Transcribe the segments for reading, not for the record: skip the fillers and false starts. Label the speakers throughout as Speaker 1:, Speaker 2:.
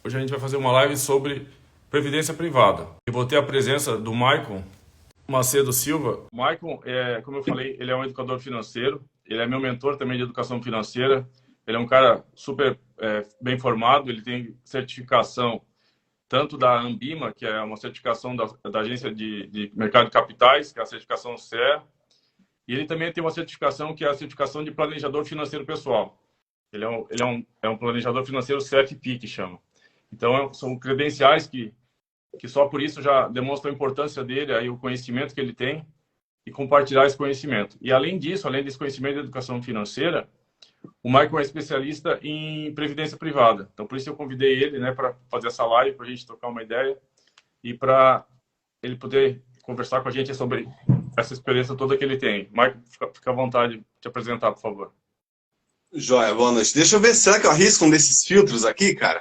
Speaker 1: Hoje a gente vai fazer uma live sobre previdência privada. Eu vou ter a presença do Maicon Macedo Silva. O Maicon, como eu falei, ele é um educador financeiro, ele é meu mentor também de educação financeira. Ele é um cara super bem formado, ele tem certificação tanto da Ambima, que é uma certificação da Agência de Mercado de Capitais, que é a certificação CE, e ele também tem uma certificação que é a certificação de planejador financeiro pessoal. Ele é um planejador financeiro CFP, que chama. Então, são credenciais que só por isso já demonstram a importância dele, aí o conhecimento que ele tem, e compartilhar esse conhecimento. E além disso, além desse conhecimento de educação financeira, o Maicon é especialista em previdência privada. Então, por isso eu convidei ele, né, para fazer essa live, para a gente trocar uma ideia e para ele poder conversar com a gente sobre essa experiência toda que ele tem. Maicon, fica à vontade de te apresentar, por favor.
Speaker 2: Joia, boa noite. Deixa eu ver, será que eu arrisco um desses filtros aqui, cara?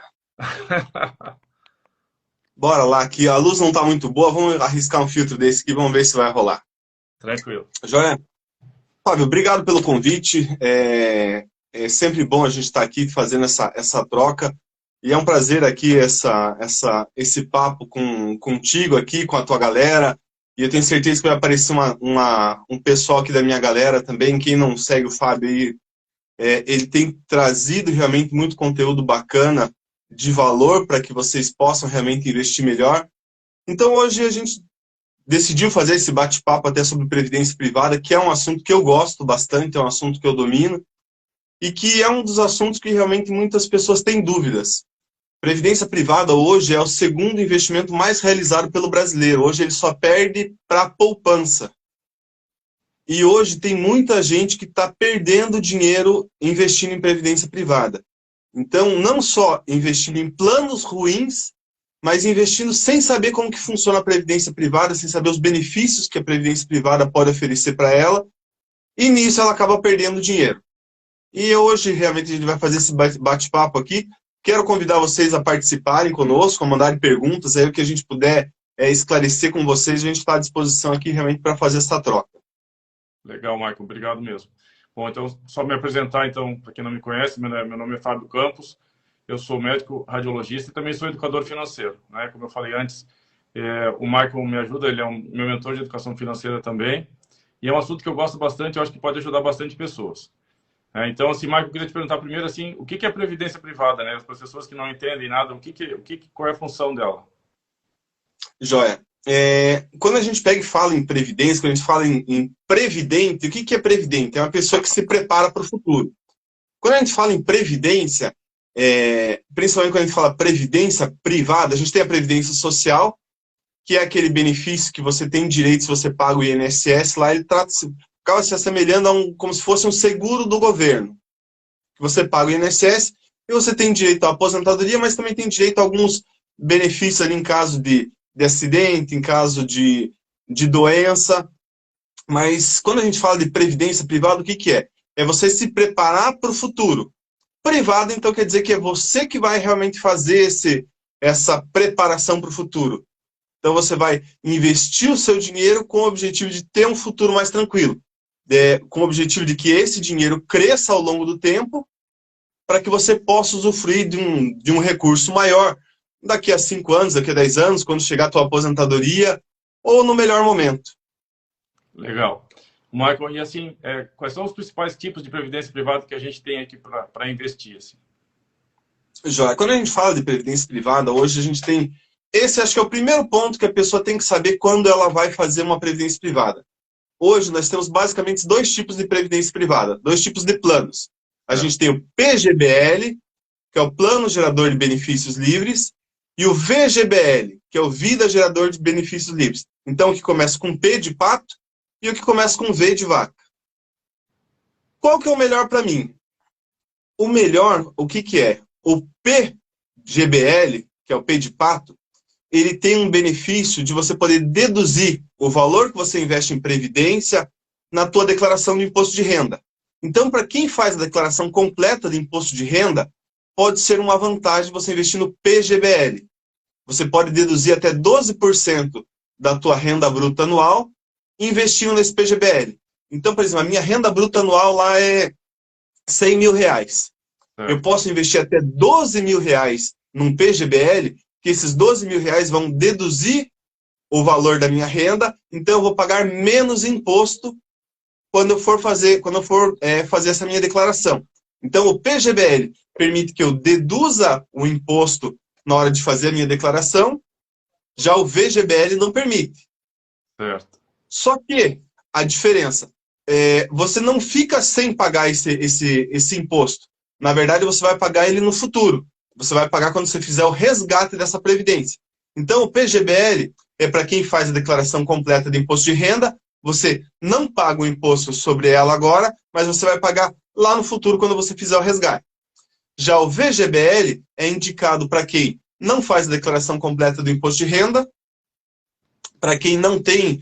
Speaker 2: Bora lá, aqui a luz não tá muito boa, vamos arriscar um filtro desse aqui, vamos ver se vai rolar.
Speaker 1: Tranquilo.
Speaker 2: Joia? Fábio, obrigado pelo convite, é sempre bom a gente estar aqui fazendo essa troca, e é um prazer aqui esse papo contigo aqui, com a tua galera, e eu tenho certeza que vai aparecer um pessoal aqui da minha galera também. Quem não segue o Fábio aí, ele tem trazido realmente muito conteúdo bacana, de valor, para que vocês possam realmente investir melhor. Então hoje a gente decidiu fazer esse bate-papo até sobre previdência privada, que é um assunto que eu gosto bastante, é um assunto que eu domino, e que é um dos assuntos que realmente muitas pessoas têm dúvidas. Previdência privada hoje é o segundo investimento mais realizado pelo brasileiro. Hoje ele só perde para a poupança. E hoje tem muita gente que está perdendo dinheiro investindo em previdência privada. Então, não só investindo em planos ruins, mas investindo sem saber como que funciona a previdência privada, sem saber os benefícios que a previdência privada pode oferecer para ela, e nisso ela acaba perdendo dinheiro. E hoje, realmente, a gente vai fazer esse bate-papo aqui. Quero convidar vocês a participarem conosco, a mandarem perguntas, aí o que a gente puder esclarecer com vocês, a gente está à disposição aqui realmente para fazer essa troca.
Speaker 1: Legal, Maicon, obrigado mesmo. Bom, então, só me apresentar, então, para quem não me conhece, meu nome é Fábio Campos, eu sou médico radiologista e também sou educador financeiro, né? Como eu falei antes, o Maicon me ajuda, ele é meu mentor de educação financeira também, e é um assunto que eu gosto bastante, eu acho que pode ajudar bastante pessoas. Então, assim, Maicon, eu queria te perguntar primeiro, assim, o que é previdência privada, né? As pessoas que não entendem nada, qual é a função dela?
Speaker 2: Joia. Quando a gente pega e fala em previdência, quando a gente fala em previdente, o que é previdente? É uma pessoa que se prepara para o futuro. Quando a gente fala em previdência, principalmente quando a gente fala previdência privada, a gente tem a previdência social, que é aquele benefício que você tem direito se você paga o INSS, lá ele acaba se assemelhando como se fosse um seguro do governo. Você paga o INSS e você tem direito à aposentadoria, mas também tem direito a alguns benefícios ali em caso de acidente, em caso de doença. Mas quando a gente fala de previdência privada, o que é? É você se preparar para o futuro. Privado, então, quer dizer que é você que vai realmente fazer essa preparação para o futuro. Então, você vai investir o seu dinheiro com o objetivo de ter um futuro mais tranquilo. Com o objetivo de que esse dinheiro cresça ao longo do tempo, para que você possa usufruir de um recurso maior daqui a 5 anos, daqui a 10 anos, quando chegar a tua aposentadoria, ou no melhor momento.
Speaker 1: Legal. Michael, e assim, quais são os principais tipos de previdência privada que a gente tem aqui para investir? Assim?
Speaker 2: Joia, quando a gente fala de previdência privada, hoje a gente tem... Esse acho que é o primeiro ponto que a pessoa tem que saber quando ela vai fazer uma previdência privada. Hoje nós temos basicamente 2 tipos de previdência privada, 2 tipos de planos. A gente tem o PGBL, que é o Plano Gerador de Benefícios Livres, e o VGBL, que é o Vida Gerador de Benefícios Livres. Então, o que começa com P de pato e o que começa com V de vaca. Qual que é o melhor para mim? O melhor, o que é? O PGBL, que é o P de pato, ele tem um benefício de você poder deduzir o valor que você investe em previdência na tua declaração de imposto de renda. Então, para quem faz a declaração completa de imposto de renda, pode ser uma vantagem você investir no PGBL. Você pode deduzir até 12% da tua renda bruta anual investindo nesse PGBL. Então, por exemplo, a minha renda bruta anual lá é R$100 mil. Eu posso investir até R$12 mil num PGBL, que esses 12 mil reais vão deduzir o valor da minha renda, então eu vou pagar menos imposto quando eu for fazer essa minha declaração. Então, o PGBL permite que eu deduza o imposto na hora de fazer a minha declaração, já o VGBL não permite.
Speaker 1: Certo.
Speaker 2: Só que a diferença você não fica sem pagar esse imposto. Na verdade, você vai pagar ele no futuro. Você vai pagar quando você fizer o resgate dessa previdência. Então, o PGBL é para quem faz a declaração completa de imposto de renda. Você não paga o imposto sobre ela agora, mas você vai pagar lá no futuro quando você fizer o resgate. Já o VGBL é indicado para quem não faz a declaração completa do imposto de renda, para quem não tem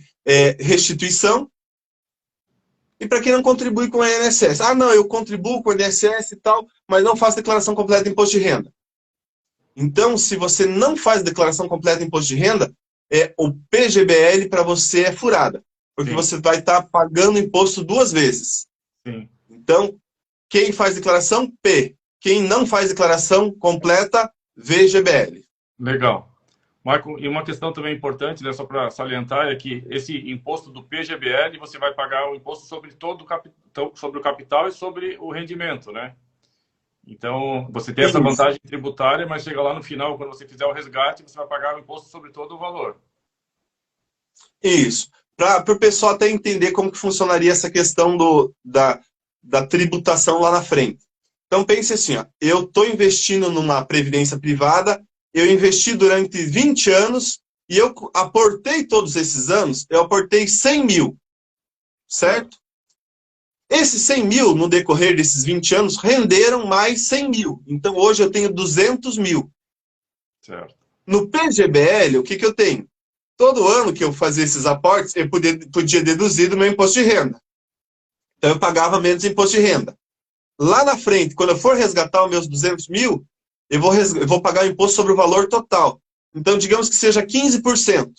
Speaker 2: restituição, e para quem não contribui com o INSS. Ah, não, eu contribuo com o INSS e tal, mas não faço declaração completa de imposto de renda. Então, se você não faz declaração completa de imposto de renda, o PGBL para você é furada, porque
Speaker 1: Sim.
Speaker 2: você vai estar pagando imposto 2 vezes.
Speaker 1: Sim.
Speaker 2: Então, quem faz declaração, P. Quem não faz declaração completa, VGBL.
Speaker 1: Legal. Marco, e uma questão também importante, né, só para salientar, é que esse imposto do PGBL, você vai pagar o imposto sobre todo o capital, sobre o capital e sobre o rendimento, né? Então, você tem essa vantagem tributária, mas chega lá no final, quando você fizer o resgate, você vai pagar o imposto sobre todo o valor.
Speaker 2: Isso. Para o pessoal até entender como que funcionaria essa questão da tributação lá na frente. Então, pense assim, ó, eu estou investindo numa previdência privada, eu investi durante 20 anos e eu aportei todos esses anos, eu aportei 100 mil, certo? Esses 100 mil, no decorrer desses 20 anos, renderam mais 100 mil. Então, hoje eu tenho 200 mil.
Speaker 1: Certo.
Speaker 2: No PGBL, o que eu tenho? Todo ano que eu fazia esses aportes, eu podia deduzir do meu imposto de renda. Então, eu pagava menos imposto de renda. Lá na frente, quando eu for resgatar os meus 200 mil, eu vou pagar o imposto sobre o valor total. Então, digamos que seja 15%.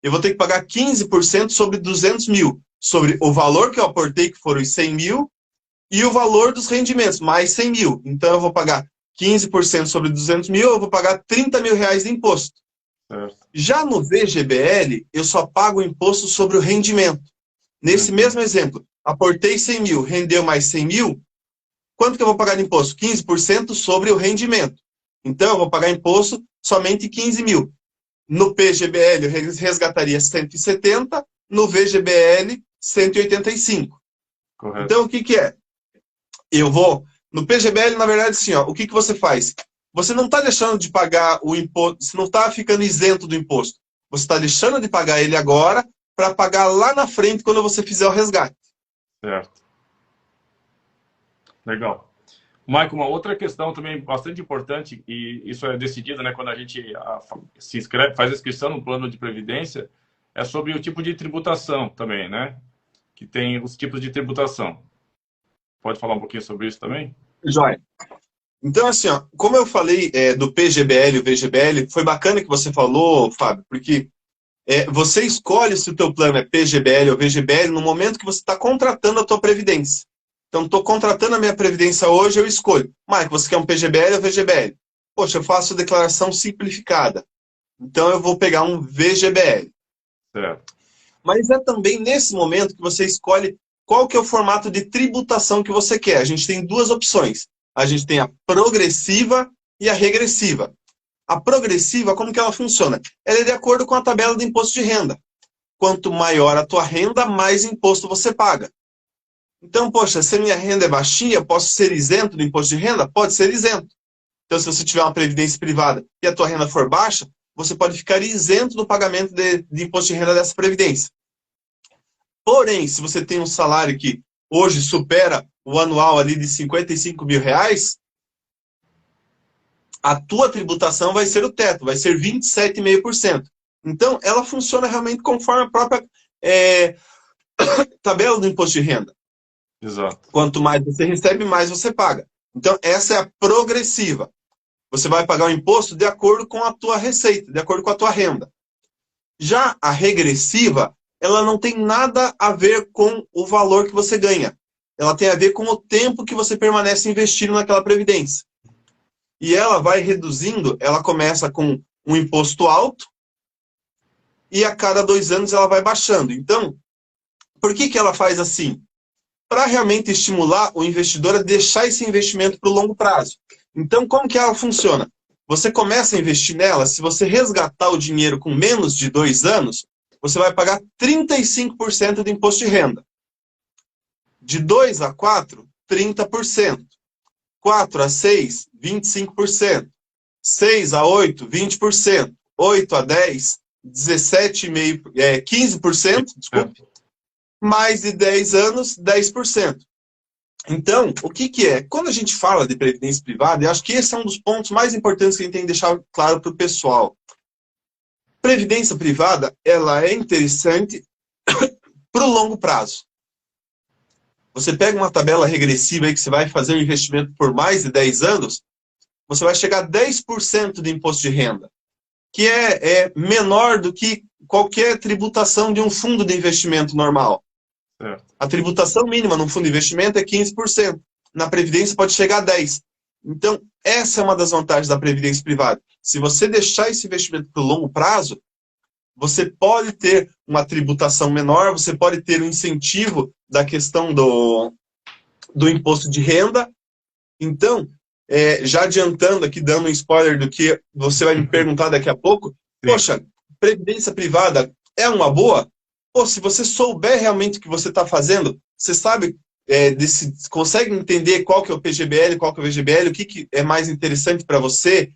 Speaker 2: Eu vou ter que pagar 15% sobre 200 mil, sobre o valor que eu aportei, que foram os 100 mil, e o valor dos rendimentos, mais 100 mil. Então, eu vou pagar 15% sobre 200 mil, eu vou pagar 30 mil reais de imposto.
Speaker 1: Certo.
Speaker 2: Já no VGBL, eu só pago o imposto sobre o rendimento. Nesse mesmo exemplo, aportei 100 mil, rendeu mais 100 mil, quanto que eu vou pagar de imposto? 15% sobre o rendimento. Então, eu vou pagar imposto somente 15 mil. No PGBL, eu resgataria 170, no VGBL, 185.
Speaker 1: Correto.
Speaker 2: Então, o que é? Eu vou... No PGBL, na verdade, assim, ó, o que você faz? Você não está deixando de pagar o imposto, você não está ficando isento do imposto. Você está deixando de pagar ele agora para pagar lá na frente quando você fizer o resgate.
Speaker 1: Certo. Legal. Michael, uma outra questão também bastante importante, e isso é decidido, né, quando a gente se inscreve, faz a inscrição no plano de previdência, é sobre o tipo de tributação também, né? Que tem os tipos de tributação. Pode falar um pouquinho sobre isso também?
Speaker 2: Joia. Então, assim, ó, como eu falei do PGBL e o VGBL, foi bacana que você falou, Fábio, porque você escolhe se o teu plano é PGBL ou VGBL no momento que você está contratando a tua previdência. Então, estou contratando a minha previdência hoje, eu escolho. Mike, você quer um PGBL ou VGBL? Poxa, eu faço declaração simplificada. Então, eu vou pegar um VGBL.
Speaker 1: Certo.
Speaker 2: Mas é também nesse momento que você escolhe qual que é o formato de tributação que você quer. A gente tem 2 opções. A gente tem a progressiva e a regressiva. A progressiva, como que ela funciona? Ela é de acordo com a tabela de imposto de renda. Quanto maior a tua renda, mais imposto você paga. Então, poxa, se a minha renda é baixinha, posso ser isento do imposto de renda? Pode ser isento. Então, se você tiver uma previdência privada e a tua renda for baixa, você pode ficar isento do pagamento de imposto de renda dessa previdência. Porém, se você tem um salário que hoje supera o anual ali de 55 mil reais, a tua tributação vai ser o teto, vai ser 27,5%. Então, ela funciona realmente conforme a própria tabela do imposto de renda.
Speaker 1: Exato.
Speaker 2: Quanto mais você recebe, mais você paga. Então, essa é a progressiva. Você vai pagar o imposto de acordo com a tua receita, de acordo com a tua renda. Já a regressiva, ela não tem nada a ver com o valor que você ganha. Ela tem a ver com o tempo que você permanece investindo naquela previdência. e ela vai reduzindo, ela começa com um imposto alto, e a cada 2 anos ela vai baixando. Então, por que ela faz assim? Para realmente estimular o investidor a deixar esse investimento para o longo prazo. Então, como que ela funciona? Você começa a investir nela, se você resgatar o dinheiro com menos de 2 anos, você vai pagar 35% de imposto de renda. De 2 a 4, 30%. 4 a 6, 25%. 6 a 8, 20%. 8 a 10, 17,5%, 15%, desculpe. Mais de 10 anos, 10%. Então, o que é? Quando a gente fala de previdência privada, eu acho que esse é um dos pontos mais importantes que a gente tem que deixar claro para o pessoal. Previdência privada, ela é interessante para o longo prazo. Você pega uma tabela regressiva aí que você vai fazer um investimento por mais de 10 anos, você vai chegar a 10% de imposto de renda, que é menor do que qualquer tributação de um fundo de investimento normal. A tributação mínima num fundo de investimento é 15%. Na Previdência pode chegar a 10%. Então, essa é uma das vantagens da Previdência privada. Se você deixar esse investimento para o longo prazo, você pode ter uma tributação menor, você pode ter um incentivo da questão do imposto de renda. Então, já adiantando aqui, dando um spoiler do que você vai me perguntar daqui a pouco, poxa, Previdência privada é uma boa? Pô, se você souber realmente o que você está fazendo, você sabe, consegue entender qual que é o PGBL, qual que é o VGBL, o que é mais interessante para você,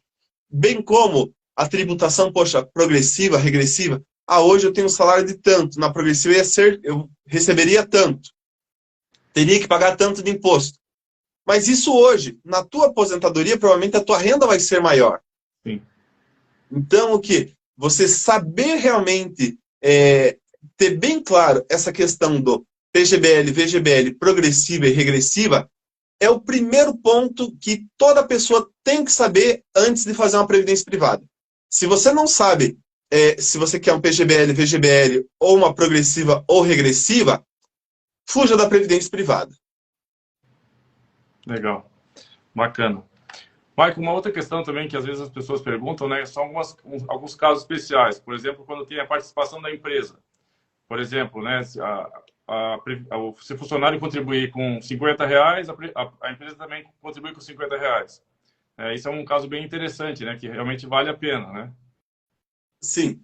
Speaker 2: bem como a tributação, poxa, progressiva, regressiva. Ah, hoje eu tenho um salário de tanto, na progressiva eu receberia tanto, teria que pagar tanto de imposto. Mas isso hoje, na tua aposentadoria, provavelmente a tua renda vai ser maior.
Speaker 1: Sim.
Speaker 2: Então, o que? Você saber realmente ter bem claro essa questão do PGBL, VGBL, progressiva e regressiva, é o primeiro ponto que toda pessoa tem que saber antes de fazer uma previdência privada. Se você não sabe se você quer um PGBL, VGBL, ou uma progressiva ou regressiva, fuja da previdência privada.
Speaker 1: Legal. Bacana. Michael, uma outra questão também que às vezes as pessoas perguntam, né, são alguns casos especiais. Por exemplo, quando tem a participação da empresa. Por exemplo, né, se o funcionário contribuir com R$50, a empresa também contribui com R$50. Isso é um caso bem interessante, né, que realmente vale a pena, né?
Speaker 2: Sim.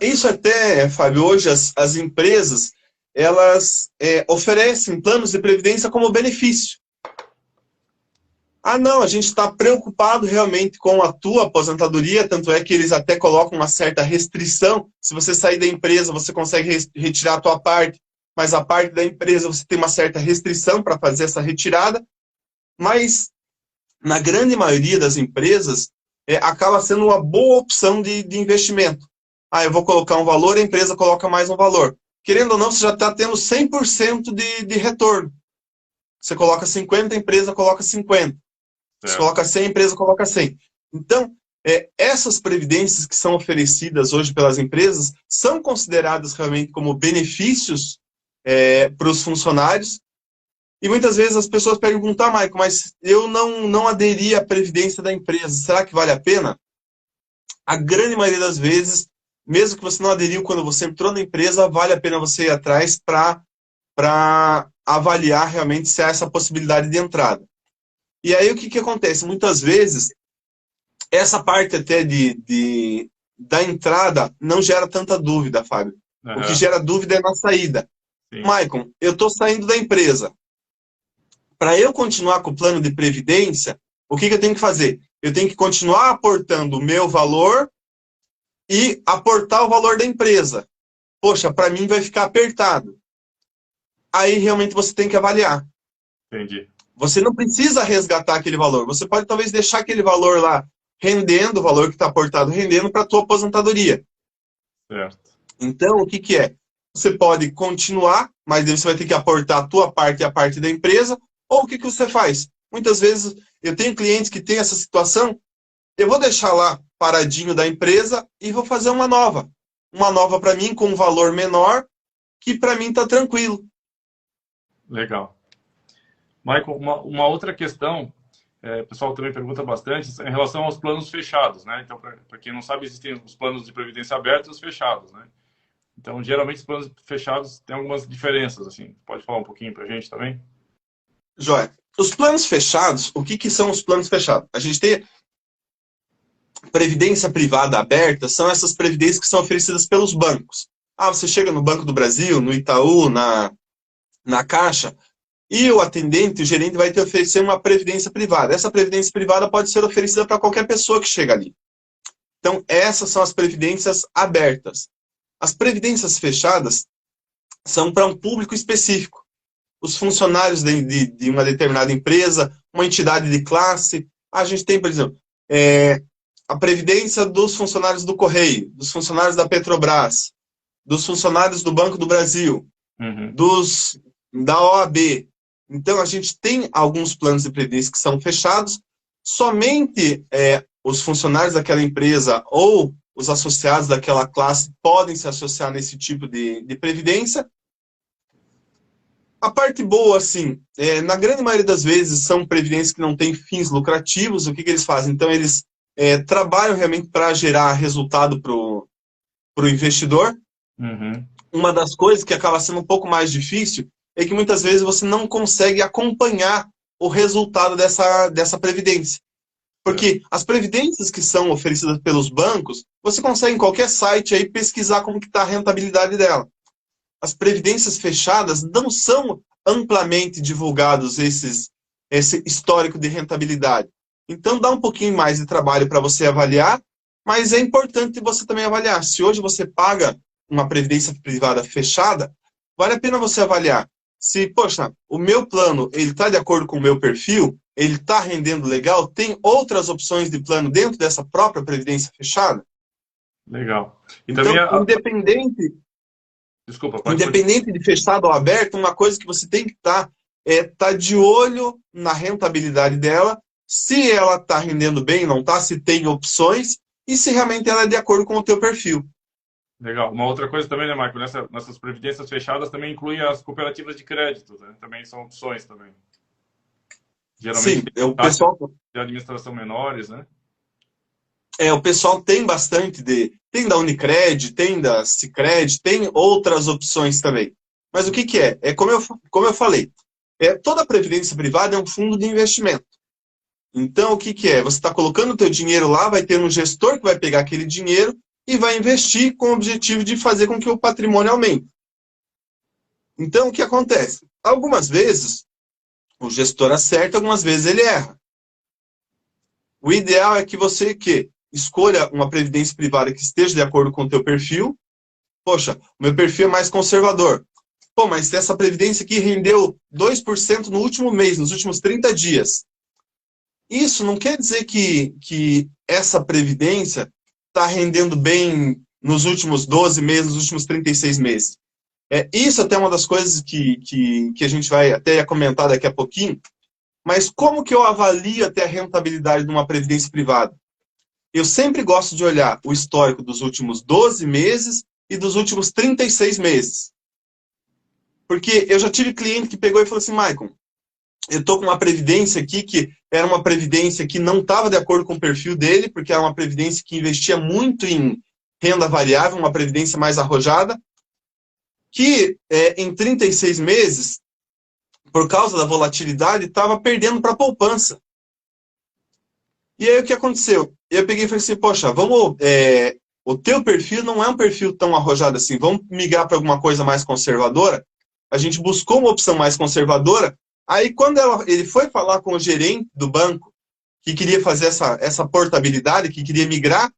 Speaker 2: Isso até, Fábio, hoje as empresas, elas oferecem planos de previdência como benefício. Ah, não, a gente está preocupado realmente com a tua aposentadoria, tanto é que eles até colocam uma certa restrição. Se você sair da empresa, você consegue retirar a tua parte, mas a parte da empresa você tem uma certa restrição para fazer essa retirada. Mas, na grande maioria das empresas, acaba sendo uma boa opção de investimento. Ah, eu vou colocar um valor, a empresa coloca mais um valor. Querendo ou não, você já está tendo 100% de retorno. Você coloca 50, a empresa coloca 50. Você coloca 100, a empresa coloca 100. Então, essas previdências que são oferecidas hoje pelas empresas são consideradas realmente como benefícios para os funcionários. E muitas vezes as pessoas perguntam, Maico, mas eu não aderi à previdência da empresa, será que vale a pena? A grande maioria das vezes, mesmo que você não aderiu quando você entrou na empresa, vale a pena você ir atrás para avaliar realmente se há essa possibilidade de entrada. E aí o que acontece? Muitas vezes, essa parte até da entrada não gera tanta dúvida, Fábio. Uhum. O que gera dúvida é na saída. Sim. Maicon, eu estou saindo da empresa. Para eu continuar com o plano de previdência, o que eu tenho que fazer? Eu tenho que continuar aportando o meu valor e aportar o valor da empresa. Poxa, para mim vai ficar apertado. Aí realmente você tem que avaliar.
Speaker 1: Entendi.
Speaker 2: Você não precisa resgatar aquele valor. Você pode talvez deixar aquele valor lá rendendo, o valor que está aportado rendendo para a tua aposentadoria.
Speaker 1: Certo.
Speaker 2: Então, o que é? Você pode continuar, mas você vai ter que aportar a tua parte e a parte da empresa. Ou o que você faz? Muitas vezes eu tenho clientes que têm essa situação, eu vou deixar lá paradinho da empresa e vou fazer uma nova. Uma nova para mim com um valor menor, que para mim está tranquilo.
Speaker 1: Legal. Michael, uma outra questão o pessoal também pergunta bastante em relação aos planos fechados, né? Então, para quem não sabe, existem os planos de previdência abertos e os fechados, né? Então, geralmente, os planos fechados têm algumas diferenças, assim. Pode falar um pouquinho para a gente também?
Speaker 2: Joia. Os planos fechados, o que, que são os planos fechados? A gente tem previdência privada aberta, são essas previdências que são oferecidas pelos bancos. Você chega no Banco do Brasil, no Itaú, na Caixa, e o atendente, o gerente, vai te oferecer uma previdência privada. Essa previdência privada pode ser oferecida para qualquer pessoa que chega ali. Então, essas são as previdências abertas. As previdências fechadas são para um público específico. Os funcionários de uma determinada empresa, uma entidade de classe. A gente tem, por exemplo, a previdência dos funcionários do Correio, dos funcionários da Petrobras, dos funcionários do Banco do Brasil, da OAB. Então, a gente tem alguns planos de previdência que são fechados, somente os funcionários daquela empresa ou os associados daquela classe podem se associar nesse tipo de previdência. A parte boa, assim, na grande maioria das vezes, são previdências que não têm fins lucrativos. O que eles fazem? Então, eles trabalham realmente para gerar resultado para o investidor. Uma das coisas que acaba sendo um pouco mais difícil é que muitas vezes você não consegue acompanhar o resultado dessa previdência. Porque as previdências que são oferecidas pelos bancos, você consegue em qualquer site aí pesquisar como que está a rentabilidade dela. As previdências fechadas não são amplamente divulgados esse histórico de rentabilidade. Então dá um pouquinho mais de trabalho para você avaliar, mas é importante você também avaliar. Se hoje você paga uma previdência privada fechada, vale a pena você avaliar. Se, poxa, o meu plano está de acordo com o meu perfil, ele está rendendo legal, tem outras opções de plano dentro dessa própria previdência fechada?
Speaker 1: Legal. E
Speaker 2: então,
Speaker 1: também
Speaker 2: independente de fechado ou aberto, uma coisa que você tem que estar de olho na rentabilidade dela, se ela está rendendo bem, não está, se tem opções e se realmente ela é de acordo com o teu perfil.
Speaker 1: Legal. Uma outra coisa também, né, Marco? Nessas previdências fechadas também inclui as cooperativas de crédito, né? Também são opções também. Geralmente,
Speaker 2: sim, o pessoal
Speaker 1: de administração menores, né?
Speaker 2: O pessoal tem bastante tem da Unicred, tem da Sicredi, tem outras opções também. Mas o que é? É como eu falei, toda previdência privada é um fundo de investimento. Então, o que é? Você está colocando o teu dinheiro lá, vai ter um gestor que vai pegar aquele dinheiro e vai investir com o objetivo de fazer com que o patrimônio aumente. Então, o que acontece? Algumas vezes, o gestor acerta, algumas vezes ele erra. O ideal é que você escolha uma previdência privada que esteja de acordo com o teu perfil. Poxa, o meu perfil é mais conservador. Pô, mas essa previdência aqui rendeu 2% no último mês, nos últimos 30 dias. Isso não quer dizer que essa previdência está rendendo bem nos últimos 12 meses, nos últimos 36 meses. Isso até é uma das coisas que a gente vai até comentar daqui a pouquinho. Mas como que eu avalio até a rentabilidade de uma previdência privada? Eu sempre gosto de olhar o histórico dos últimos 12 meses e dos últimos 36 meses. Porque eu já tive cliente que pegou e falou assim, Maicon, eu estou com uma previdência aqui que era uma previdência que não estava de acordo com o perfil dele, porque era uma previdência que investia muito em renda variável, uma previdência mais arrojada, que em 36 meses, por causa da volatilidade, estava perdendo para a poupança. E aí o que aconteceu? Eu peguei e falei assim, poxa, o teu perfil não é um perfil tão arrojado assim, vamos migrar para alguma coisa mais conservadora? A gente buscou uma opção mais conservadora, aí quando ele foi falar com o gerente do banco, que queria fazer essa portabilidade, que queria migrar,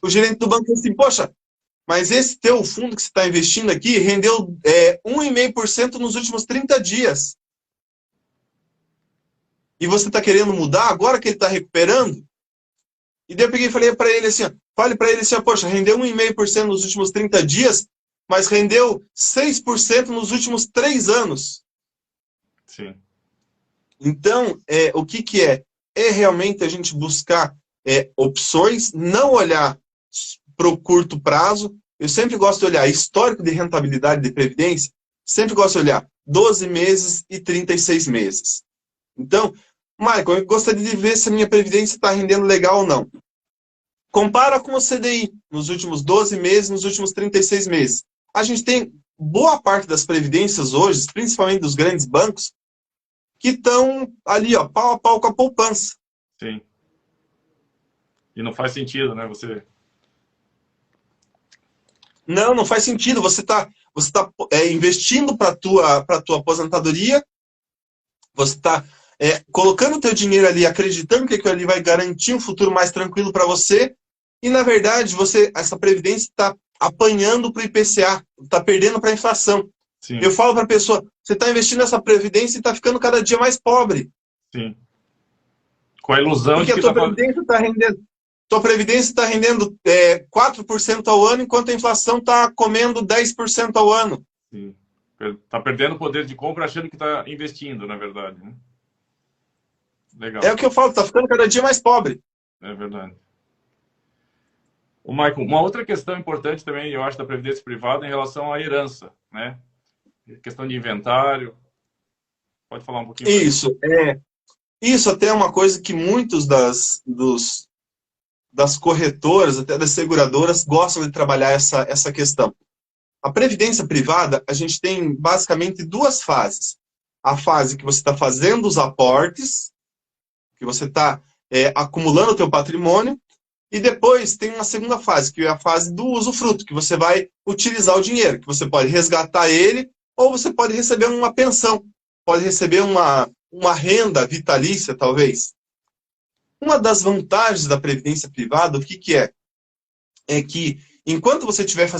Speaker 2: o gerente do banco falou assim, poxa, mas esse teu fundo que você está investindo aqui rendeu 1,5% nos últimos 30 dias. E você está querendo mudar agora que ele está recuperando? E daí eu peguei e falei para ele assim, poxa, rendeu 1,5% nos últimos 30 dias, mas rendeu 6% nos últimos 3 anos.
Speaker 1: Sim.
Speaker 2: Então, o que é? É realmente a gente buscar opções, não olhar para o curto prazo. Eu sempre gosto de olhar histórico de rentabilidade de previdência, sempre gosto de olhar 12 meses e 36 meses. Então, Michael, eu gostaria de ver se a minha previdência está rendendo legal ou não. Compara com o CDI nos últimos 12 meses, nos últimos 36 meses. A gente tem boa parte das previdências hoje, principalmente dos grandes bancos, que estão ali, ó, pau a pau com a poupança.
Speaker 1: Sim. E não faz sentido, né?
Speaker 2: Não faz sentido. Você tá investindo para a tua aposentadoria, você está colocando o teu dinheiro ali, acreditando que aquilo ali vai garantir um futuro mais tranquilo para você, e na verdade essa previdência está apanhando para o IPCA, está perdendo para a inflação.
Speaker 1: Sim.
Speaker 2: Eu falo para a pessoa, você está investindo nessa previdência e está ficando cada dia mais pobre.
Speaker 1: Sim. Com a ilusão
Speaker 2: porque
Speaker 1: de que
Speaker 2: tua previdência está rendendo. Tua previdência está rendendo 4% ao ano, enquanto a inflação está comendo 10% ao ano.
Speaker 1: Sim. Está perdendo o poder de compra achando que está investindo, na verdade. Né? Legal.
Speaker 2: É o que eu falo, está ficando cada dia mais pobre.
Speaker 1: É verdade. O Michael, uma outra questão importante também, eu acho, da previdência privada em relação à herança, né? Questão de inventário. Pode falar um pouquinho?
Speaker 2: Isso até é uma coisa que muitos das corretoras, até das seguradoras, gostam de trabalhar essa questão. A previdência privada, a gente tem basicamente duas fases. A fase que você está fazendo os aportes, que você está acumulando o teu patrimônio, e depois tem uma segunda fase, que é a fase do usufruto, que você vai utilizar o dinheiro, que você pode resgatar ele, ou você pode receber uma pensão, pode receber uma renda vitalícia, talvez. Uma das vantagens da previdência privada, o que é? É que, enquanto você estiver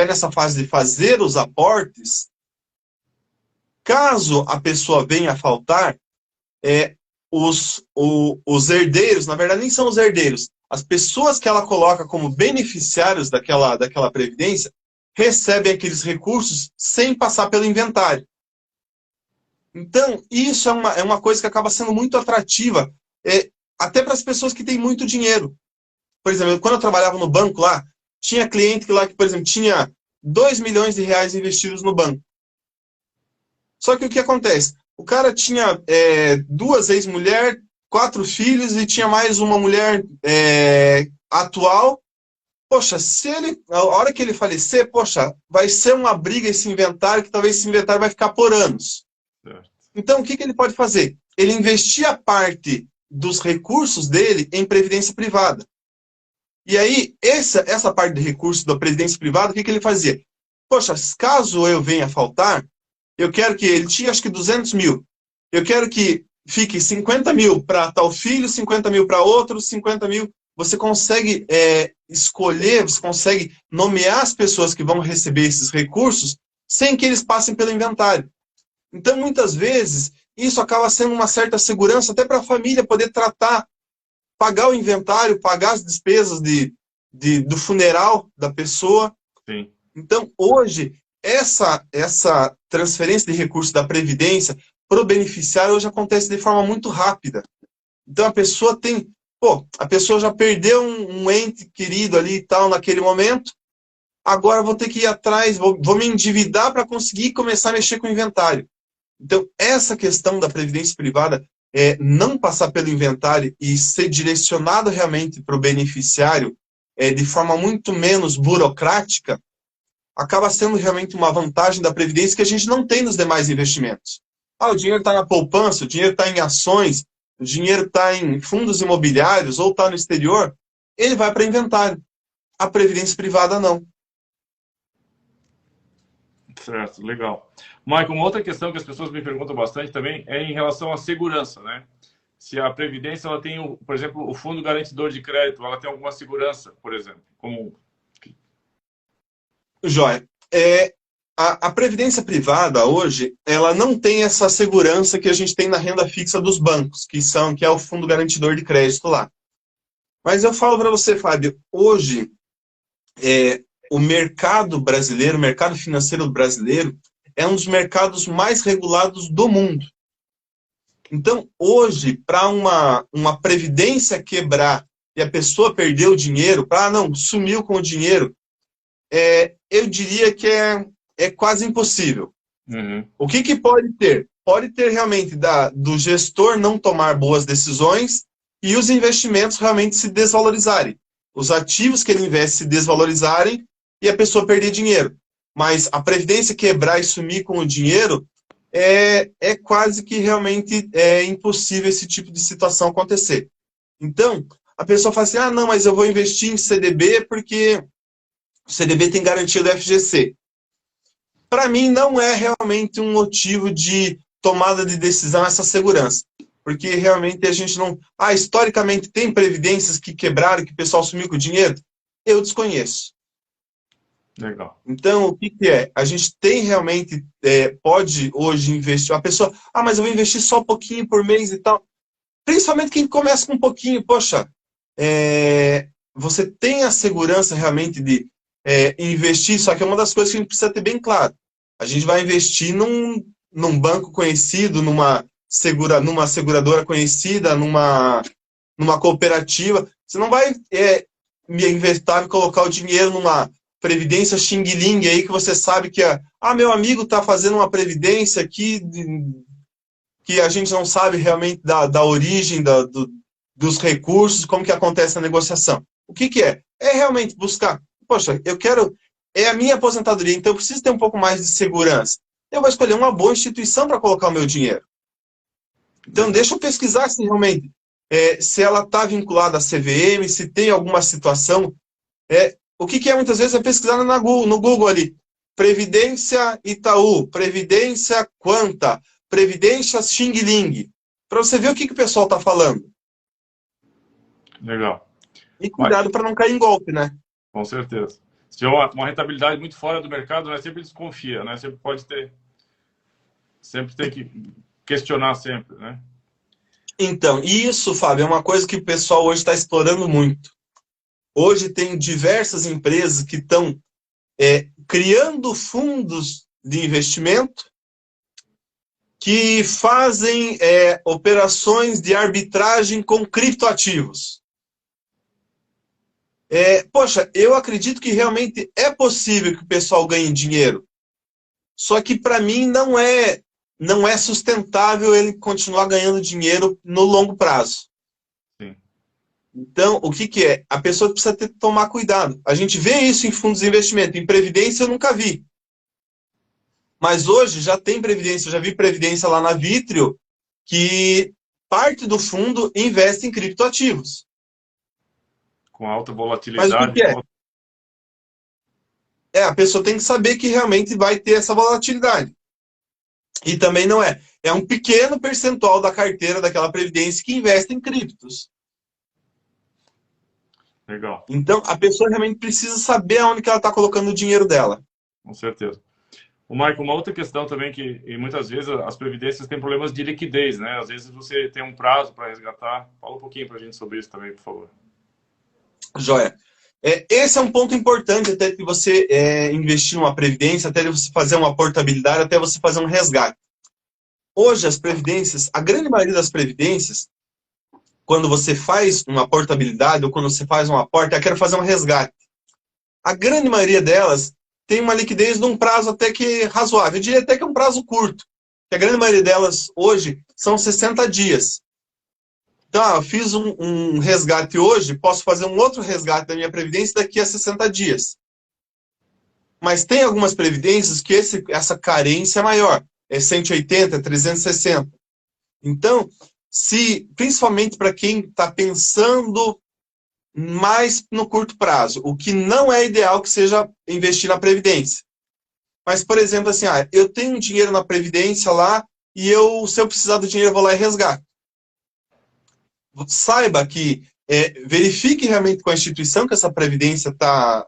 Speaker 2: nessa fase de fazer os aportes, caso a pessoa venha a faltar, os herdeiros, na verdade nem são os herdeiros, as pessoas que ela coloca como beneficiários daquela previdência, recebem aqueles recursos sem passar pelo inventário. Então, isso é uma coisa que acaba sendo muito atrativa, até para as pessoas que têm muito dinheiro. Por exemplo, quando eu trabalhava no banco lá, tinha cliente lá que, por exemplo, tinha 2 milhões de reais investidos no banco. Só que o que acontece? O cara tinha 2 ex-mulheres, 4 filhos e tinha mais uma mulher atual. Poxa, a hora que ele falecer, poxa, vai ser uma briga esse inventário, que talvez esse inventário vai ficar por anos. Então, o que ele pode fazer? Ele investia parte dos recursos dele em previdência privada. E aí, essa parte de recursos da previdência privada, o que ele fazia? Poxa, caso eu venha a faltar, eu quero que ele tinha acho que 200 mil. Eu quero que fique 50 mil para tal filho, 50 mil para outro, 50 mil. Você consegue escolher, você consegue nomear as pessoas que vão receber esses recursos sem que eles passem pelo inventário. Então, muitas vezes, isso acaba sendo uma certa segurança até para a família poder tratar, pagar o inventário, pagar as despesas do funeral da pessoa.
Speaker 1: Sim.
Speaker 2: Então, hoje, essa transferência de recursos da Previdência para o beneficiário hoje acontece de forma muito rápida. Então, a pessoa já perdeu um ente querido ali e tal naquele momento, agora vou ter que ir atrás, vou me endividar para conseguir começar a mexer com o inventário. Então, essa questão da previdência privada, não passar pelo inventário e ser direcionado realmente para o beneficiário de forma muito menos burocrática, acaba sendo realmente uma vantagem da previdência que a gente não tem nos demais investimentos. O dinheiro está na poupança, o dinheiro está em ações, o dinheiro está em fundos imobiliários ou está no exterior, ele vai para inventário. A previdência privada não.
Speaker 1: Certo, legal. Michael, uma outra questão que as pessoas me perguntam bastante também é em relação à segurança, né? Se a Previdência, ela tem, por exemplo, o Fundo Garantidor de Crédito, ela tem alguma segurança, por exemplo?
Speaker 2: Jóia. A Previdência Privada, hoje, ela não tem essa segurança que a gente tem na renda fixa dos bancos, que é o Fundo Garantidor de Crédito lá. Mas eu falo para você, Fábio, hoje, o mercado brasileiro, o mercado financeiro brasileiro, é um dos mercados mais regulados do mundo. Então, hoje, para uma previdência quebrar e a pessoa perder o dinheiro, sumiu com o dinheiro, eu diria que é quase impossível.
Speaker 1: Uhum.
Speaker 2: O que pode ter? pode ter realmente do gestor não tomar boas decisões e os investimentos realmente se desvalorizarem. Os ativos que ele investe se desvalorizarem e a pessoa perder dinheiro. Mas a previdência quebrar e sumir com o dinheiro é quase que realmente impossível esse tipo de situação acontecer. Então, a pessoa fala assim, ah, não, mas eu vou investir em CDB porque o CDB tem garantia do FGC. Para mim, não é realmente um motivo de tomada de decisão essa segurança. Porque realmente a gente não... Ah, historicamente tem previdências que quebraram, que o pessoal sumiu com o dinheiro? Eu desconheço.
Speaker 1: Legal.
Speaker 2: Então, o que é? A gente tem realmente, pode hoje investir, a pessoa, ah, mas eu vou investir só um pouquinho por mês e tal. Principalmente quem começa com um pouquinho, poxa, você tem a segurança realmente de investir, só que é uma das coisas que a gente precisa ter bem claro. A gente vai investir num banco conhecido, numa seguradora conhecida, numa cooperativa. Você não vai me investir e colocar o dinheiro numa previdência xing-ling aí, que você sabe que meu amigo está fazendo uma previdência aqui que a gente não sabe realmente da origem dos recursos, como que acontece a negociação. O que é? É realmente buscar, poxa, eu quero, a minha aposentadoria, então eu preciso ter um pouco mais de segurança. Eu vou escolher uma boa instituição para colocar o meu dinheiro. Então deixa eu pesquisar se realmente, se ela está vinculada à CVM, se tem alguma situação. O que é muitas vezes pesquisar no Google ali. Previdência Itaú, Previdência Quanta, Previdência Xing Ling. Para você ver o que o pessoal está falando.
Speaker 1: Legal.
Speaker 2: E cuidado para não cair em golpe, né?
Speaker 1: Com certeza. Se tiver uma rentabilidade muito fora do mercado, né, sempre desconfia, né? Sempre pode ter... Sempre tem que questionar sempre, né?
Speaker 2: Então, isso, Fábio, é uma coisa que o pessoal hoje está explorando muito. Hoje tem diversas empresas que estão criando fundos de investimento que fazem operações de arbitragem com criptoativos. Poxa, eu acredito que realmente é possível que o pessoal ganhe dinheiro. Só que para mim não é sustentável ele continuar ganhando dinheiro no longo prazo.
Speaker 1: Sim.
Speaker 2: Então, o que é? A pessoa precisa tomar cuidado. A gente vê isso em fundos de investimento. Em previdência eu nunca vi. Mas hoje já tem previdência. Eu já vi previdência lá na Vitrio que parte do fundo investe em criptoativos.
Speaker 1: Com alta
Speaker 2: Mas
Speaker 1: volatilidade.
Speaker 2: o que é? A pessoa tem que saber que realmente vai ter essa volatilidade. E também não é. É um pequeno percentual da carteira daquela previdência que investe em criptos.
Speaker 1: Legal.
Speaker 2: Então, a pessoa realmente precisa saber aonde que ela está colocando o dinheiro dela.
Speaker 1: Com certeza. O Michael, uma outra questão também que muitas vezes as previdências têm problemas de liquidez, né? Às vezes você tem um prazo para resgatar. Fala um pouquinho para a gente sobre isso também, por favor.
Speaker 2: Joia. Esse é um ponto importante até que você investir numa previdência, até você fazer uma portabilidade, até você fazer um resgate. Hoje as previdências, a grande maioria das previdências, quando você faz uma portabilidade ou quando você faz um aporte, eu quero fazer um resgate. A grande maioria delas tem uma liquidez de um prazo até que razoável. Eu diria até que é um prazo curto. A grande maioria delas hoje são 60 dias. Então, eu fiz um resgate hoje, posso fazer um outro resgate da minha previdência daqui a 60 dias. Mas tem algumas previdências que essa carência é maior. É 180, é 360. Então, principalmente para quem está pensando mais no curto prazo, o que não é ideal que seja investir na previdência. Mas, por exemplo, assim, eu tenho um dinheiro na previdência lá e se eu precisar do dinheiro, eu vou lá e resgato. Saiba que verifique realmente com a instituição que essa previdência está,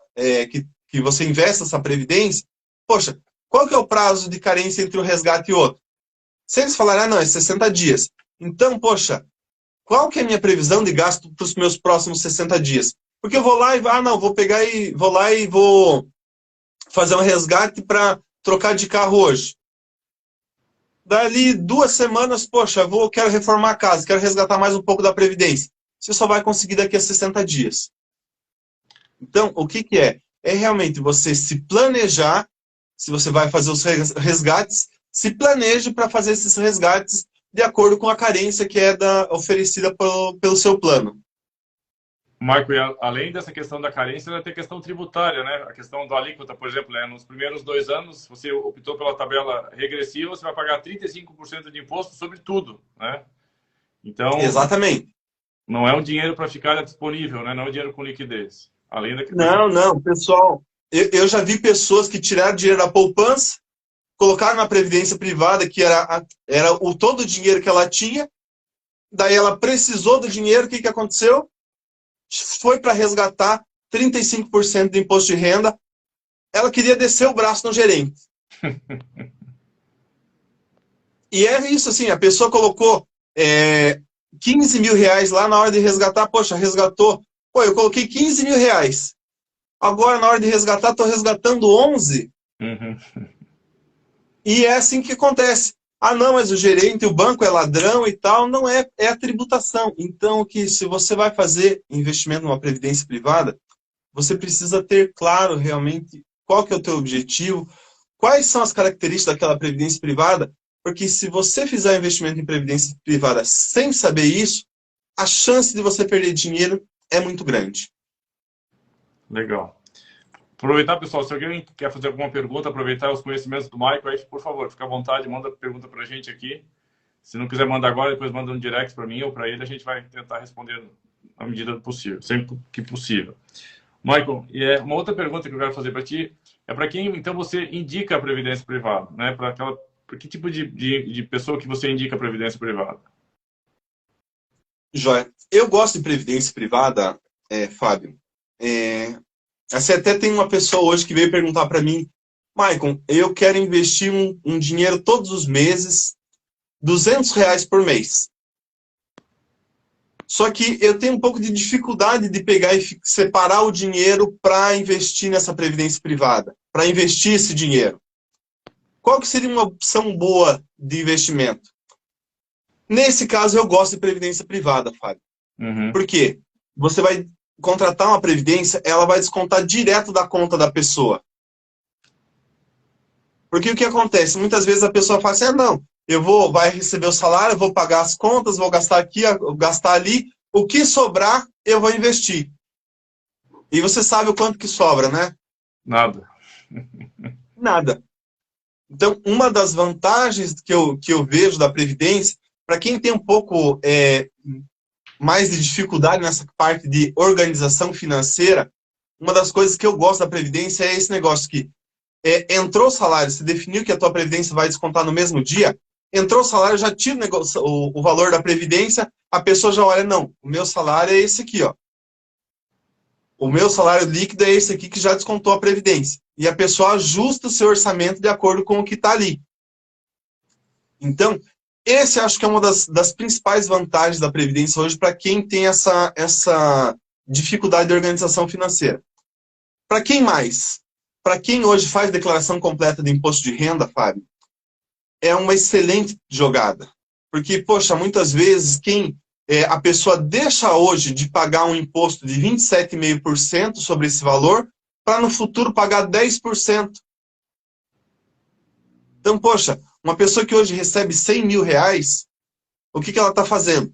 Speaker 2: que você investe essa previdência. Poxa, qual que é o prazo de carência entre um resgate e outro? Se eles falarem, não, é 60 dias. Então, poxa, qual que é a minha previsão de gasto para os meus próximos 60 dias? Porque eu vou lá vou lá e vou fazer um resgate para trocar de carro hoje. Dali 2 semanas, poxa, quero reformar a casa, quero resgatar mais um pouco da previdência. Você só vai conseguir daqui a 60 dias. Então, o que é? É realmente você se planejar, se você vai fazer os resgates, se planeje para fazer esses resgates de acordo com a carência que é oferecida pelo seu plano.
Speaker 1: Marco, e além dessa questão da carência, ainda tem a questão tributária, né? A questão da alíquota, por exemplo, né? Nos primeiros 2 anos, você optou pela tabela regressiva, você vai pagar 35% de imposto sobre tudo, né? Então,
Speaker 2: exatamente.
Speaker 1: Não é um dinheiro para ficar disponível, né? Não é um dinheiro com liquidez. Além da...
Speaker 2: Não, pessoal. Eu já vi pessoas que tiraram dinheiro da poupança, colocaram na previdência privada, que era todo o dinheiro que ela tinha, daí ela precisou do dinheiro, o que aconteceu? Foi para resgatar 35% do imposto de renda, ela queria descer o braço no gerente. E é isso, assim, a pessoa colocou 15 mil reais lá na hora de resgatar, poxa, resgatou, pô, eu coloquei 15 mil reais, agora na hora de resgatar, estou resgatando 11.
Speaker 1: Uhum.
Speaker 2: E é assim que acontece. Ah, não, mas o gerente, o banco é ladrão e tal. Não é, é a tributação. Então, se você vai fazer investimento numa previdência privada, você precisa ter claro realmente qual que é o teu objetivo, quais são as características daquela previdência privada, porque se você fizer investimento em previdência privada sem saber isso, a chance de você perder dinheiro é muito grande.
Speaker 1: Legal. Aproveitar, pessoal, se alguém quer fazer alguma pergunta, aproveitar os conhecimentos do Michael, aí, por favor, fica à vontade, manda pergunta para a gente aqui. Se não quiser mandar agora, depois manda um direct para mim ou para ele, a gente vai tentar responder à medida do possível, sempre que possível. Michael, uma outra pergunta que eu quero fazer para ti é para quem, então, você indica a previdência privada, né? Para que tipo de pessoa que você indica a previdência privada?
Speaker 2: Joia. Eu gosto de previdência privada, Fábio. Assim, até tem uma pessoa hoje que veio perguntar para mim, Maicon, eu quero investir um dinheiro todos os meses, R$ 200 por mês. Só que eu tenho um pouco de dificuldade de pegar e separar o dinheiro para investir nessa previdência privada, para investir esse dinheiro. Qual que seria uma opção boa de investimento? Nesse caso, eu gosto de previdência privada, Fábio.
Speaker 1: Uhum.
Speaker 2: Por quê? Você vai contratar uma previdência, ela vai descontar direto da conta da pessoa. Porque o que acontece? Muitas vezes a pessoa fala assim, não, vai receber o salário, vou pagar as contas, vou gastar aqui, gastar ali, o que sobrar, eu vou investir. E você sabe o quanto que sobra, né?
Speaker 1: Nada.
Speaker 2: Nada. Então, uma das vantagens que eu vejo da Previdência, para quem tem um pouco mais de dificuldade nessa parte de organização financeira, uma das coisas que eu gosto da Previdência é esse negócio que entrou o salário, você definiu que a tua Previdência vai descontar no mesmo dia, entrou o salário, já tira o valor da Previdência, a pessoa já olha, não, o meu salário é esse aqui, ó. O meu salário líquido é esse aqui que já descontou a Previdência. E a pessoa ajusta o seu orçamento de acordo com o que está ali. Então, esse acho que é uma das principais vantagens da Previdência hoje para quem tem essa dificuldade de organização financeira. Para quem mais? Para quem hoje faz declaração completa de imposto de renda, Fábio, é uma excelente jogada. Porque, poxa, muitas vezes a pessoa deixa hoje de pagar um imposto de 27,5% sobre esse valor para no futuro pagar 10%. Então, poxa, uma pessoa que hoje recebe 100 mil reais, o que ela está fazendo?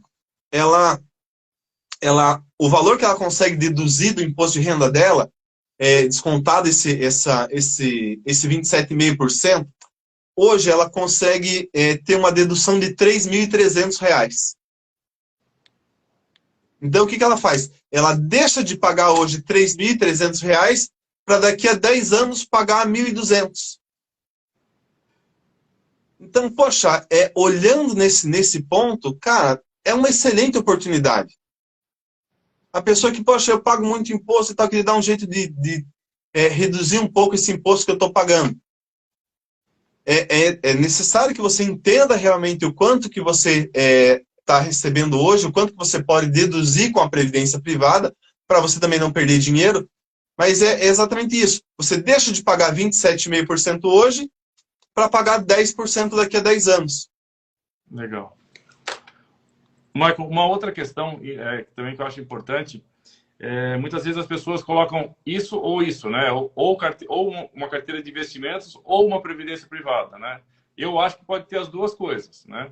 Speaker 2: O valor que ela consegue deduzir do imposto de renda dela, descontado esse 27,5%, hoje ela consegue ter uma dedução de R$ 3.300. Então, o que ela faz? Ela deixa de pagar hoje R$ 3.300 para daqui a 10 anos pagar R$ 1.200. Então, poxa, olhando nesse ponto, cara, é uma excelente oportunidade. A pessoa que, poxa, eu pago muito imposto e tal, queria dar um jeito de reduzir um pouco esse imposto que eu estou pagando. É necessário que você entenda realmente o quanto que você está recebendo hoje, o quanto que você pode deduzir com a previdência privada, para você também não perder dinheiro, mas é exatamente isso. Você deixa de pagar 27,5% hoje para pagar 10% daqui a 10 anos.
Speaker 1: Legal. Michael, uma outra questão também que eu acho importante, muitas vezes as pessoas colocam isso ou isso, né? Ou uma carteira de investimentos ou uma previdência privada, né? Eu acho que pode ter as duas coisas, né?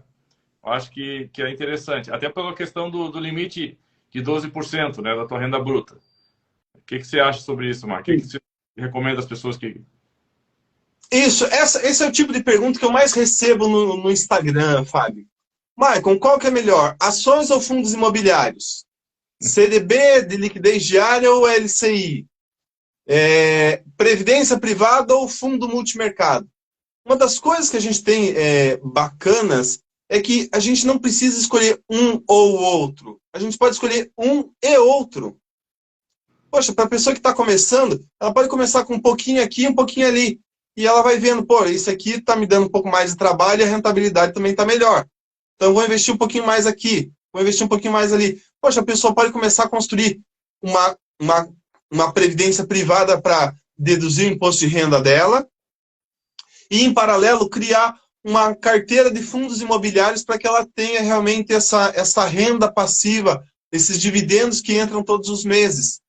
Speaker 1: Eu acho que é interessante, até pela questão do limite de 12%, né, da tua renda bruta. O que você acha sobre isso, Marco? O que você recomenda às pessoas que...
Speaker 2: Isso, esse é o tipo de pergunta que eu mais recebo no Instagram, Fábio. Maicon, qual que é melhor? Ações ou fundos imobiliários? CDB de liquidez diária ou LCI? Previdência privada ou fundo multimercado? Uma das coisas que a gente tem bacanas é que a gente não precisa escolher um ou outro. A gente pode escolher um e outro. Poxa, para a pessoa que está começando, ela pode começar com um pouquinho aqui, um pouquinho ali. E ela vai vendo, pô, isso aqui está me dando um pouco mais de trabalho e a rentabilidade também está melhor. Então, eu vou investir um pouquinho mais aqui, vou investir um pouquinho mais ali. Poxa, a pessoa pode começar a construir uma previdência privada para deduzir o imposto de renda dela e, em paralelo, criar uma carteira de fundos imobiliários para que ela tenha realmente essa renda passiva, esses dividendos que entram todos os meses.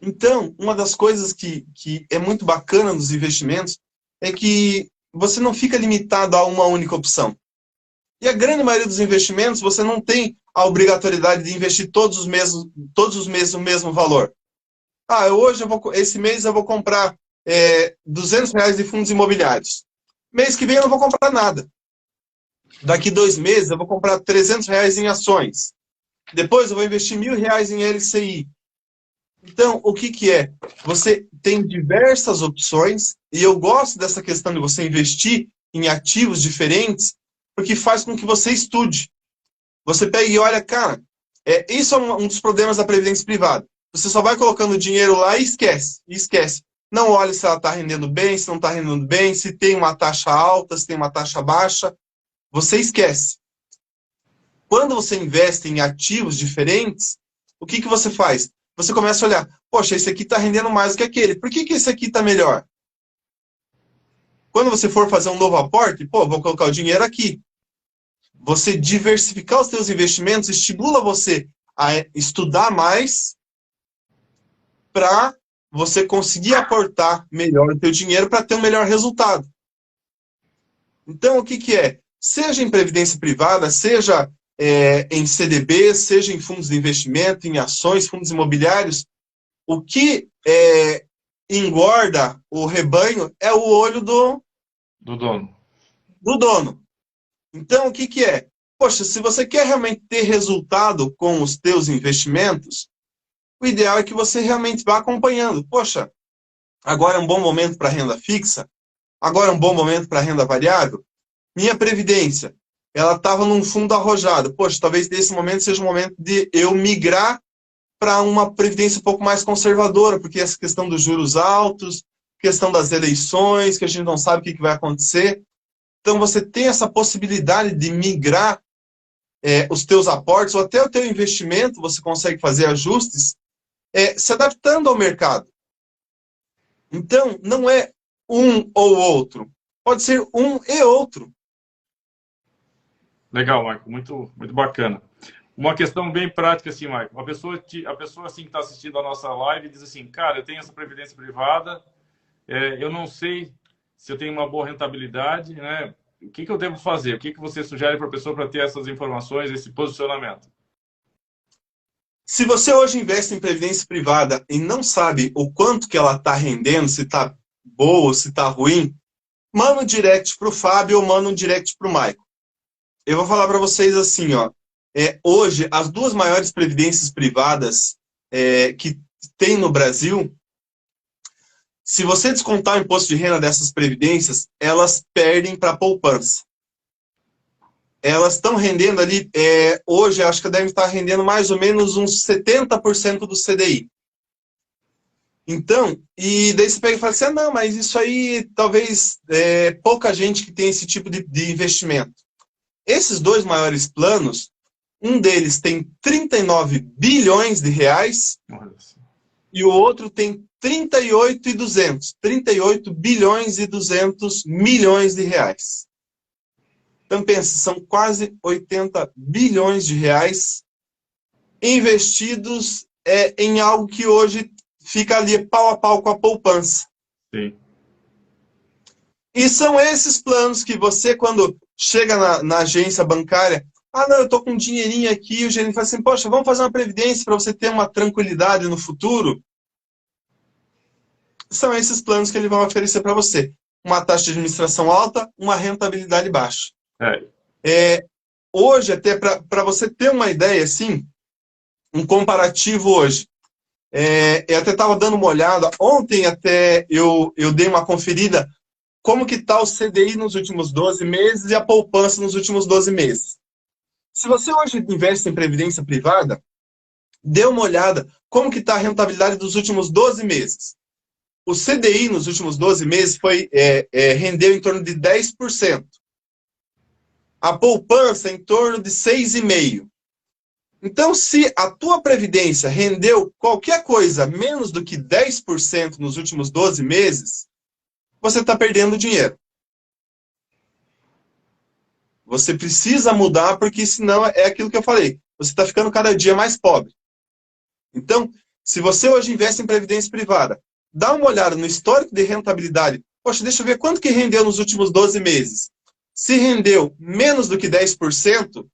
Speaker 2: Então, uma das coisas que é muito bacana nos investimentos é que você não fica limitado a uma única opção. E a grande maioria dos investimentos, você não tem a obrigatoriedade de investir todos os meses o mesmo valor. Esse mês eu vou comprar R$200 de fundos imobiliários. Mês que vem eu não vou comprar nada. Daqui 2 meses eu vou comprar R$300 em ações. Depois eu vou investir R$1.000 em LCI. Então, o que é? Você tem diversas opções, e eu gosto dessa questão de você investir em ativos diferentes, porque faz com que você estude. Você pega e olha, cara, isso é um dos problemas da previdência privada. Você só vai colocando dinheiro lá e esquece. Não olha se ela está rendendo bem, se não está rendendo bem, se tem uma taxa alta, se tem uma taxa baixa. Você esquece. Quando você investe em ativos diferentes, o que você faz? Você começa a olhar, poxa, esse aqui está rendendo mais do que aquele. Por que esse aqui está melhor? Quando você for fazer um novo aporte, vou colocar o dinheiro aqui. Você diversificar os seus investimentos estimula você a estudar mais para você conseguir aportar melhor o seu dinheiro para ter um melhor resultado. Então, o que é? Seja em previdência privada, seja em CDB, seja em fundos de investimento, em ações, fundos imobiliários, o que engorda o rebanho é o olho do dono. Então, o que é? Poxa, se você quer realmente ter resultado com os teus investimentos, o ideal é que você realmente vá acompanhando. Poxa, agora é um bom momento para renda fixa? Agora é um bom momento para renda variável? Minha previdência, ela estava num fundo arrojado. Poxa, talvez nesse momento seja o momento de eu migrar para uma previdência um pouco mais conservadora, porque essa questão dos juros altos, questão das eleições, que a gente não sabe o que vai acontecer. Então, você tem essa possibilidade de migrar os teus aportes, ou até o teu investimento, você consegue fazer ajustes, se adaptando ao mercado. Então, não é um ou outro. Pode ser um e outro.
Speaker 1: Legal, Marco. Muito, muito bacana. Uma questão bem prática, assim, Marco. A pessoa assim, que está assistindo a nossa live diz assim, cara, eu tenho essa previdência privada, eu não sei se eu tenho uma boa rentabilidade, né? O que eu devo fazer? O que você sugere para a pessoa para ter essas informações, esse posicionamento?
Speaker 2: Se você hoje investe em previdência privada e não sabe o quanto que ela está rendendo, se está boa ou se está ruim, manda um direct para o Fábio ou manda um direct para o Maicon. Eu vou falar para vocês assim, ó. Hoje, as duas maiores previdências privadas que tem no Brasil, se você descontar o imposto de renda dessas previdências, elas perdem para a poupança. Elas estão rendendo ali, hoje, acho que devem estar rendendo mais ou menos uns 70% do CDI. Então, e daí você pega e fala assim, não, mas isso aí, talvez, pouca gente que tem esse tipo de investimento. Esses dois maiores planos, um deles tem 39 bilhões de reais e o outro tem 38 bilhões e 200 milhões de reais. Então, pensa, são quase 80 bilhões de reais investidos em algo que hoje fica ali pau a pau com a poupança.
Speaker 1: Sim.
Speaker 2: E são esses planos que você, quando chega na agência bancária, não, eu estou com um dinheirinho aqui, o gerente fala assim, poxa, vamos fazer uma previdência para você ter uma tranquilidade no futuro. São esses planos que eles vão oferecer para você. Uma taxa de administração alta, uma rentabilidade baixa. Hoje, até para você ter uma ideia, assim, um comparativo hoje. Eu até estava dando uma olhada, ontem até eu dei uma conferida como que está o CDI nos últimos 12 meses e a poupança nos últimos 12 meses. Se você hoje investe em previdência privada, dê uma olhada como que está a rentabilidade dos últimos 12 meses. O CDI nos últimos 12 meses rendeu em torno de 10%. A poupança em torno de 6,5%. Então, se a tua previdência rendeu qualquer coisa menos do que 10% nos últimos 12 meses, você está perdendo dinheiro. Você precisa mudar, porque senão é aquilo que eu falei. Você está ficando cada dia mais pobre. Então, se você hoje investe em previdência privada, dá uma olhada no histórico de rentabilidade. Poxa, deixa eu ver quanto que rendeu nos últimos 12 meses. Se rendeu menos do que 10%,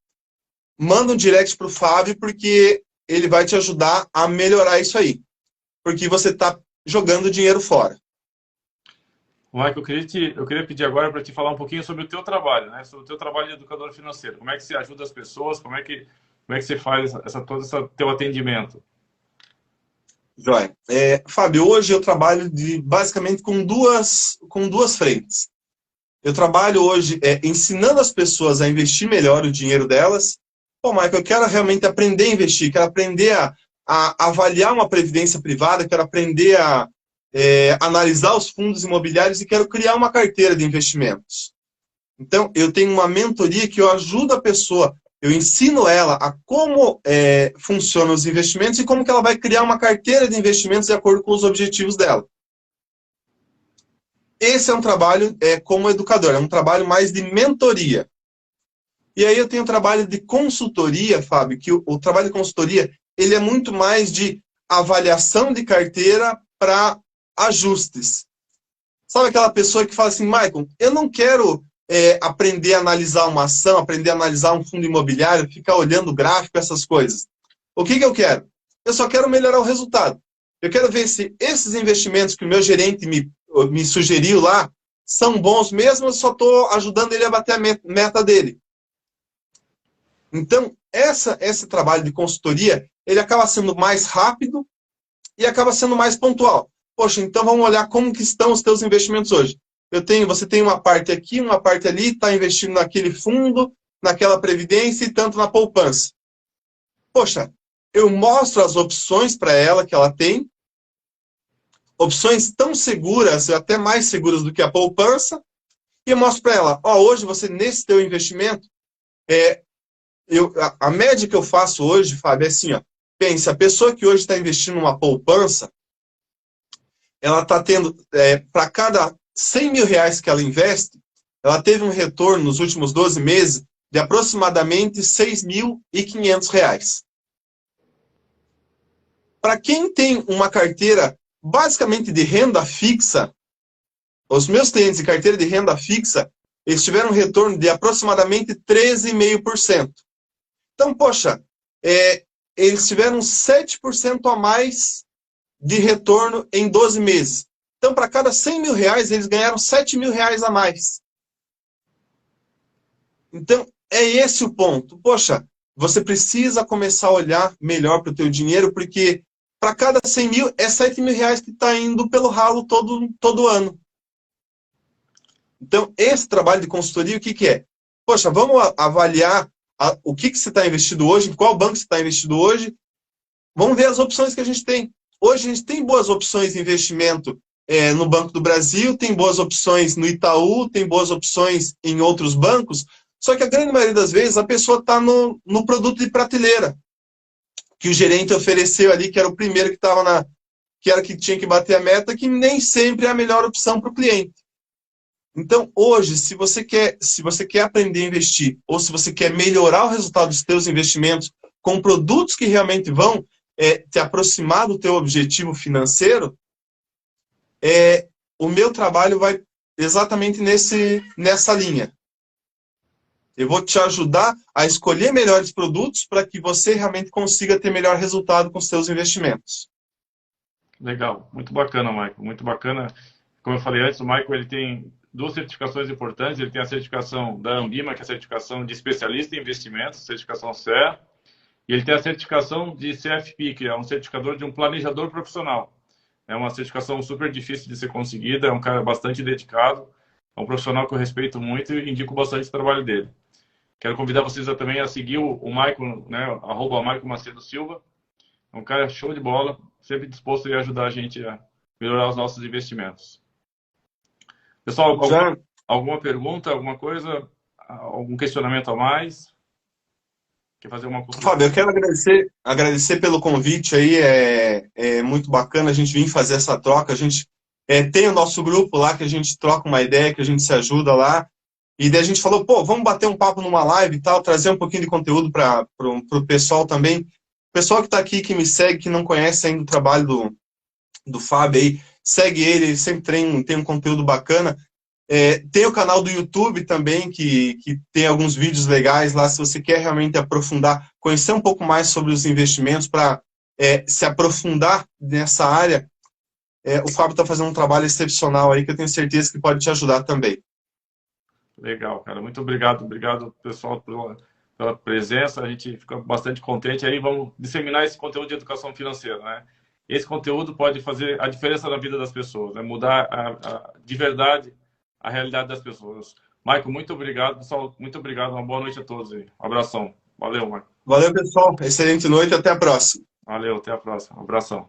Speaker 2: manda um direct para o Fábio, porque ele vai te ajudar a melhorar isso aí. Porque você está jogando dinheiro fora.
Speaker 1: Michael, eu queria pedir agora para te falar um pouquinho sobre o teu trabalho, né? Sobre o teu trabalho de educador financeiro. Como é que você ajuda as pessoas? Como é que você faz todo esse teu atendimento?
Speaker 2: Joia. Fábio, hoje eu trabalho basicamente com duas frentes. Eu trabalho hoje ensinando as pessoas a investir melhor o dinheiro delas. Pô, Michael, eu quero realmente aprender a investir, quero aprender a avaliar uma previdência privada, quero aprender a analisar os fundos imobiliários e quero criar uma carteira de investimentos. Então, eu tenho uma mentoria que eu ajudo a pessoa, eu ensino ela a como funcionam os investimentos e como que ela vai criar uma carteira de investimentos de acordo com os objetivos dela. Esse é um trabalho como educador, é um trabalho mais de mentoria. E aí eu tenho um trabalho de consultoria, Fábio, que o trabalho de consultoria, ele é muito mais de avaliação de carteira para ajustes. Sabe aquela pessoa que fala assim, Michael, eu não quero aprender a analisar uma ação, aprender a analisar um fundo imobiliário, ficar olhando o gráfico, essas coisas. O que eu quero? Eu só quero melhorar o resultado. Eu quero ver se esses investimentos que o meu gerente me sugeriu lá são bons mesmo, eu só estou ajudando ele a bater a meta dele. Então, esse trabalho de consultoria, ele acaba sendo mais rápido e acaba sendo mais pontual. Poxa, então vamos olhar como que estão os teus investimentos hoje. Você tem uma parte aqui, uma parte ali, está investindo naquele fundo, naquela previdência e tanto na poupança. Poxa, eu mostro as opções para ela que ela tem, opções tão seguras, até mais seguras do que a poupança, e eu mostro para ela, hoje você, nesse teu investimento, a média que eu faço hoje, Fábio, é assim, pense, a pessoa que hoje está investindo numa poupança, ela está tendo, para cada 100 mil reais que ela investe, ela teve um retorno nos últimos 12 meses de aproximadamente 6.500 reais. Para quem tem uma carteira basicamente de renda fixa, os meus clientes de carteira de renda fixa, eles tiveram um retorno de aproximadamente 13,5%. Então, poxa, eles tiveram 7% a mais de retorno em 12 meses. Então, para cada 100 mil reais, eles ganharam 7 mil reais a mais. Então, é esse o ponto. Poxa, você precisa começar a olhar melhor para o teu dinheiro, porque para cada 100 mil, é 7 mil reais que está indo pelo ralo todo ano. Então, esse trabalho de consultoria, o que é? Poxa, vamos avaliar o que você está investido hoje, em qual banco você está investido hoje. Vamos ver as opções que a gente tem. Hoje a gente tem boas opções de investimento no Banco do Brasil, tem boas opções no Itaú, tem boas opções em outros bancos, só que a grande maioria das vezes a pessoa está no produto de prateleira, que o gerente ofereceu ali, que era o primeiro que estava que era que tinha que bater a meta, que nem sempre é a melhor opção para o cliente. Então, hoje, se você quer aprender a investir, ou se você quer melhorar o resultado dos seus investimentos com produtos que realmente vão te aproximar do teu objetivo financeiro, o meu trabalho exatamente nessa linha. Eu vou te ajudar a escolher melhores produtos para que você realmente consiga ter melhor resultado com os seus investimentos.
Speaker 1: Legal, muito bacana, Michael, muito bacana. Como eu falei antes, o Michael ele tem duas certificações importantes. Ele tem a certificação da Ambima, que é a certificação de especialista em investimentos, certificação CE, e ele tem a certificação de CFP, que é um certificador de um planejador profissional. É uma certificação super difícil de ser conseguida, é um cara bastante dedicado, é um profissional que eu respeito muito e indico bastante o trabalho dele. Quero convidar vocês também a seguir o Michael, né, @Michael Macedo Silva. É um cara show de bola, sempre disposto a ajudar a gente a melhorar os nossos investimentos. Pessoal, alguma pergunta, alguma coisa, algum questionamento a mais? Quer fazer uma conclusão?
Speaker 2: Fábio, eu quero agradecer pelo convite aí, é muito bacana a gente vir fazer essa troca, a gente tem o nosso grupo lá, que a gente troca uma ideia, que a gente se ajuda lá, e daí a gente falou, pô, vamos bater um papo numa live e tal, trazer um pouquinho de conteúdo para o pessoal também. O pessoal que está aqui, que me segue, que não conhece ainda o trabalho do Fábio aí, segue ele sempre tem um conteúdo bacana. Tem o canal do YouTube também, que tem alguns vídeos legais lá, se você quer realmente aprofundar, conhecer um pouco mais sobre os investimentos, para se aprofundar nessa área, o Fábio está fazendo um trabalho excepcional aí, que eu tenho certeza que pode te ajudar também.
Speaker 1: Legal, cara. Muito obrigado. Obrigado, pessoal, pela presença. A gente fica bastante contente. Aí vamos disseminar esse conteúdo de educação financeira, né? Esse conteúdo pode fazer a diferença na vida das pessoas, né? Mudar de verdade a realidade das pessoas. Michael, muito obrigado, pessoal. Muito obrigado. Uma boa noite a todos aí. Um abração. Valeu, Michael.
Speaker 2: Valeu, pessoal. Excelente noite, até a próxima.
Speaker 1: Valeu, até a próxima. Um abração.